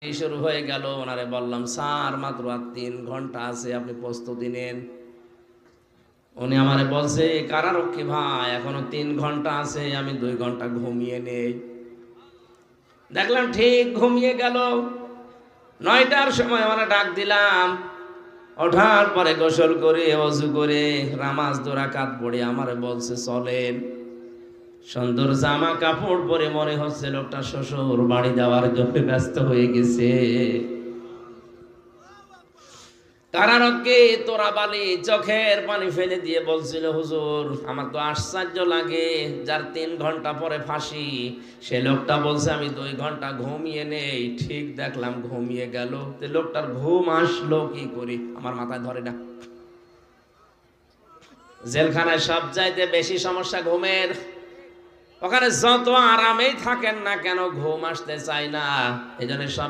শুরু হয়ে গেল। ওনারে বললাম, স্যার মাত্র আর 3 ঘন্টা আছে, আপনি প্রস্তুতি নেন। উনি আমারে বলছে, কারারক্ষী ভাই এখনো 3 ঘন্টা আছে, আমি 2 ঘন্টা ঘুমিয়ে নেই। দেখলাম ঠিক ঘুমিয়ে গেল। 9টার সময় আমরা ডাক দিলাম। ওঠার পরে গোসল করে ওযু করে নামাজ 2 রাকাত পড়ে আমারে বলছে, চলেন। সুন্দর জামা কাপড় পরে মনে হচ্ছে লোকটা শ্বশুর বাড়ি যাওয়ার জন্য ব্যস্ত হয়ে গেছে। কারারক্ষী তোরাবালি চোখের পানি ফেলে দিয়ে বলছিল, হুজুর আমার তো আশ্চর্য লাগে, যার 3 ঘন্টা পরে ফাঁসি সে লোকটা বলছে আমি 2 ঘন্টা ঘুমিয়ে নেই। ঠিক দেখলাম ঘুমিয়ে গেল। তো লোকটার ঘুম আসলো কি করি আমার মাথায় ধরে না। জেলখানায় সবচাইতে বেশি সমস্যা ঘুমের। ওখানে যত আরামেই থাকেন না কেন ঘুম আসতে চায় না। এজন্য সব